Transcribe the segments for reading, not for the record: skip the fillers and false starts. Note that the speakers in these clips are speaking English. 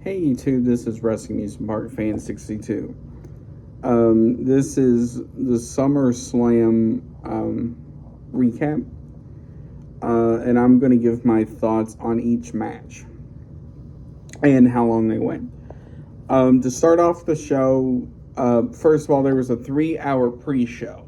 Hey YouTube, this is Wrestling Music Park Fan 62. This is the SummerSlam recap, and I'm going to give my thoughts on each match and how long they went. To start off the show, first of all, there was a 3-hour pre-show,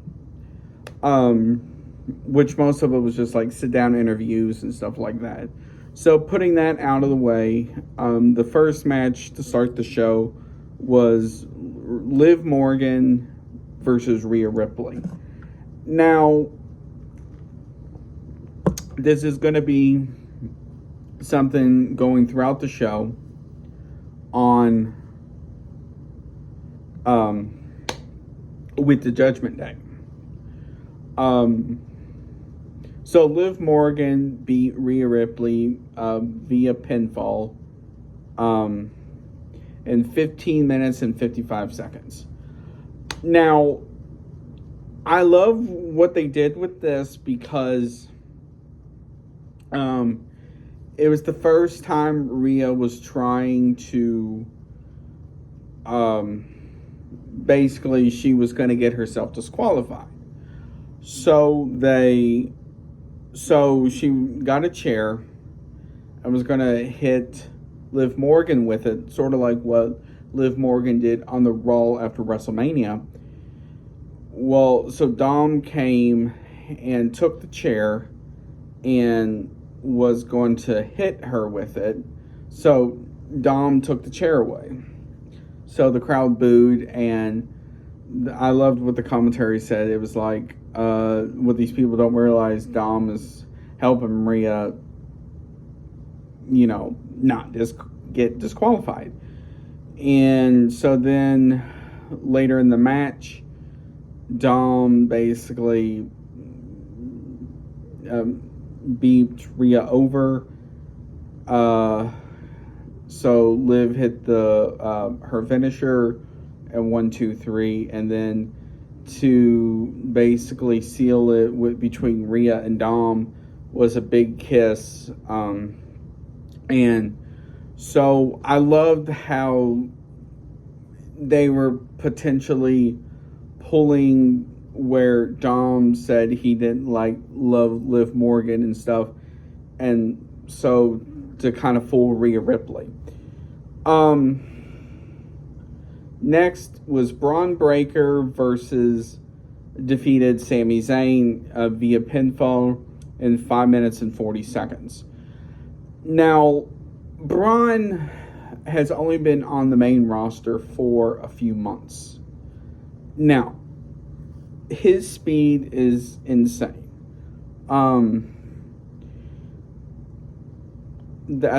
which most of it was just like sit-down interviews and stuff like that. So putting that out of the way, the first match to start the show was Liv Morgan versus Rhea Ripley. Now, this is going to be something going throughout the show on with the Judgment Day. So Liv Morgan beat Rhea Ripley via pinfall in 15 minutes and 55 seconds. Now, I love what they did with this because it was the first time Rhea was trying to basically she was going to get herself disqualified. So she got a chair and was going to hit Liv Morgan with it, sort of like what Liv Morgan did on the Raw after WrestleMania. Well, so Dom came and took the chair and was going to hit her with it. So Dom took the chair away. So the crowd booed, and I loved what the commentary said. It was like, what these people don't realize, Dom is helping Rhea, not get disqualified. And so then later in the match, Dom basically beat Rhea over. So Liv hit her finisher and 1, 2, 3, and then to basically seal it between Rhea and Dom was a big kiss. And so I loved how they were potentially pulling where Dom said he didn't love Liv Morgan and stuff, and so to kind of fool Rhea Ripley. Next was Braun Breaker versus defeated Sami Zayn via pinfall in 5 minutes and 40 seconds. Now, Braun has only been on the main roster for a few months. Now, his speed is insane. I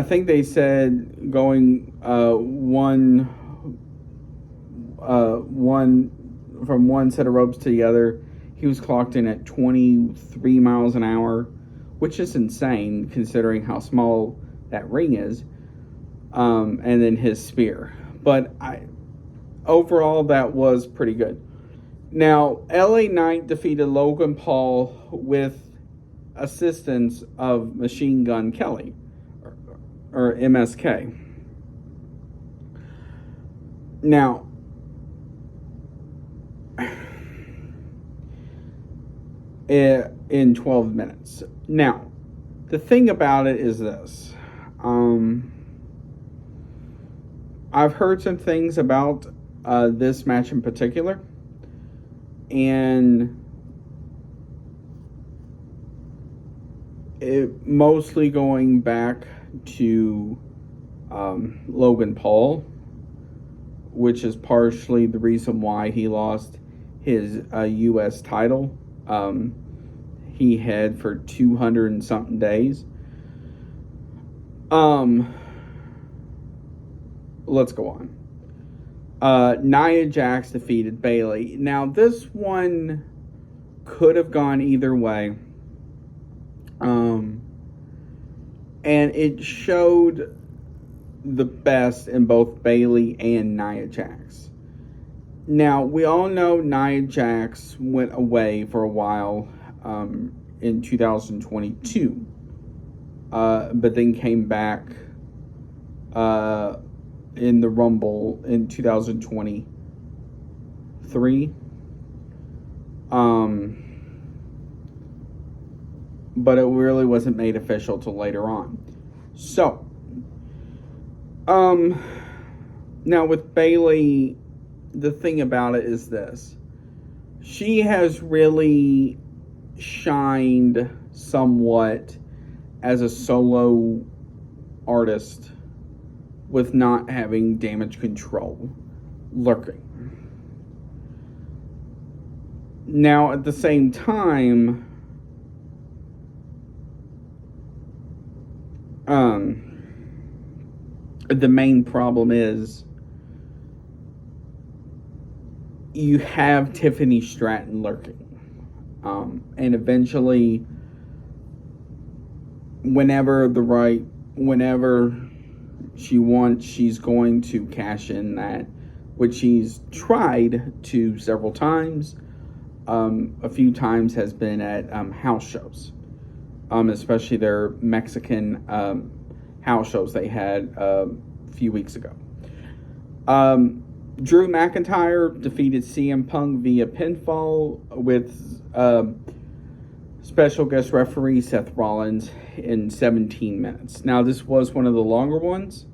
think they said going one from one set of ropes to the other, he was clocked in at 23 miles an hour, which is insane considering how small that ring is. And then his spear. But overall, that was pretty good. Now, LA Knight defeated Logan Paul with assistance of Machine Gun Kelly, or MSK. Now, in 12 minutes. Now, the thing about it is this. I've heard some things about this match in particular, and it mostly going back to Logan Paul, which is partially the reason why he lost his U.S. title. He had for 200 and something days. Let's go on. Nia Jax defeated Bayley. Now, this one could have gone either way. And it showed the best in both Bayley and Nia Jax. Now, we all know Nia Jax went away for a while in 2022, but then came back in the Rumble in 2023. But it really wasn't made official till later on. So, now with Bayley, the thing about it is this. She has really shined somewhat as a solo artist with not having Damage Control lurking. Now, at the same time, the main problem is you have Tiffany Stratton lurking. And eventually, whenever she wants, she's going to cash in that, which she's tried to several times. A few times has been at house shows, especially their Mexican house shows they had a few weeks ago. Drew McIntyre defeated CM Punk via pinfall with special guest referee Seth Rollins in 17 minutes. Now, this was one of the longer ones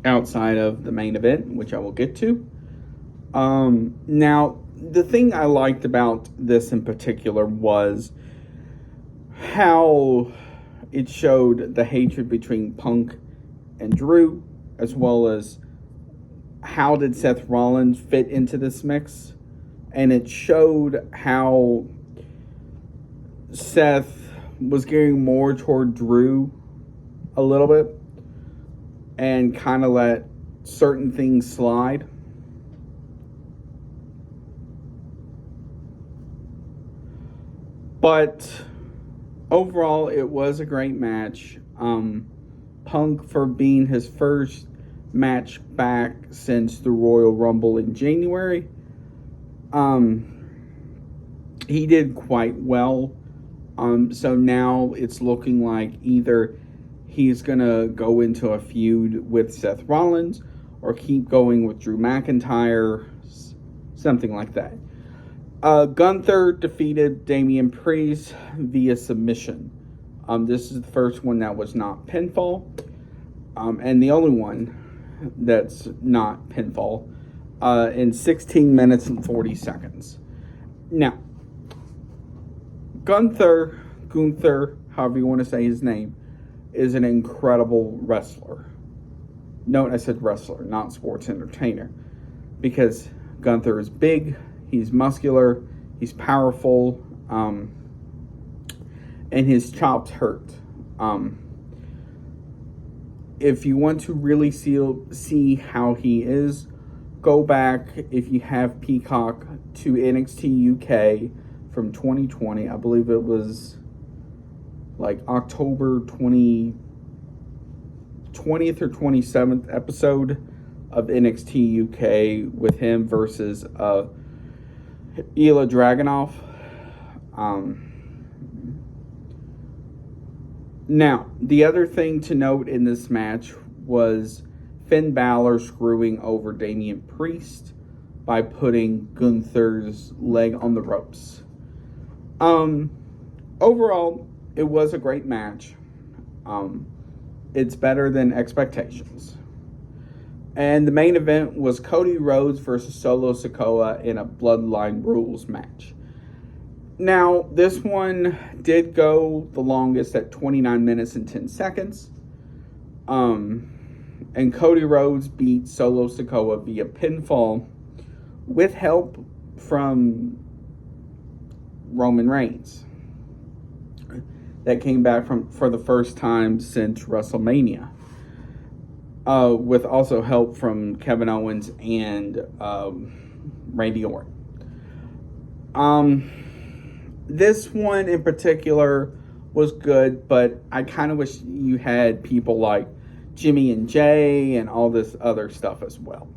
outside of the main event, which I will get to. Now, the thing I liked about this in particular was how it showed the hatred between Punk and Drew, as well as how did Seth Rollins fit into this mix. And it showed how Seth was gearing more toward Drew a little bit and kind of let certain things slide. But overall, it was a great match. Punk, for being his first match back since the Royal Rumble in January, he did quite well. So now it's looking like either he's going to go into a feud with Seth Rollins or keep going with Drew McIntyre, something like that. Gunther defeated Damian Priest via submission. This is the first one that was not pinfall, and the only one that's not pinfall, in 16 minutes and 40 seconds. Now, Gunther, however you want to say his name, is an incredible wrestler. Note I said wrestler, not sports entertainer, because Gunther is big, he's muscular, he's powerful, and his chops hurt. If you want to really see how he is, go back, if you have Peacock, to NXT UK from 2020. I believe it was like October 20th or 27th episode of NXT UK with him versus Ilya Dragunov. Now, the other thing to note in this match was Finn Balor screwing over Damian Priest by putting Gunther's leg on the ropes. Overall, it was a great match. It's better than expectations. And the main event was Cody Rhodes versus Solo Sikoa in a Bloodline Rules match. Now, this one did go the longest at 29 minutes and 10 seconds. And Cody Rhodes beat Solo Sikoa via pinfall with help from Roman Reigns. That came back for the first time since WrestleMania. With also help from Kevin Owens and Randy Orton. This one in particular was good, but I kind of wish you had people like Jimmy and Jay and all this other stuff as well.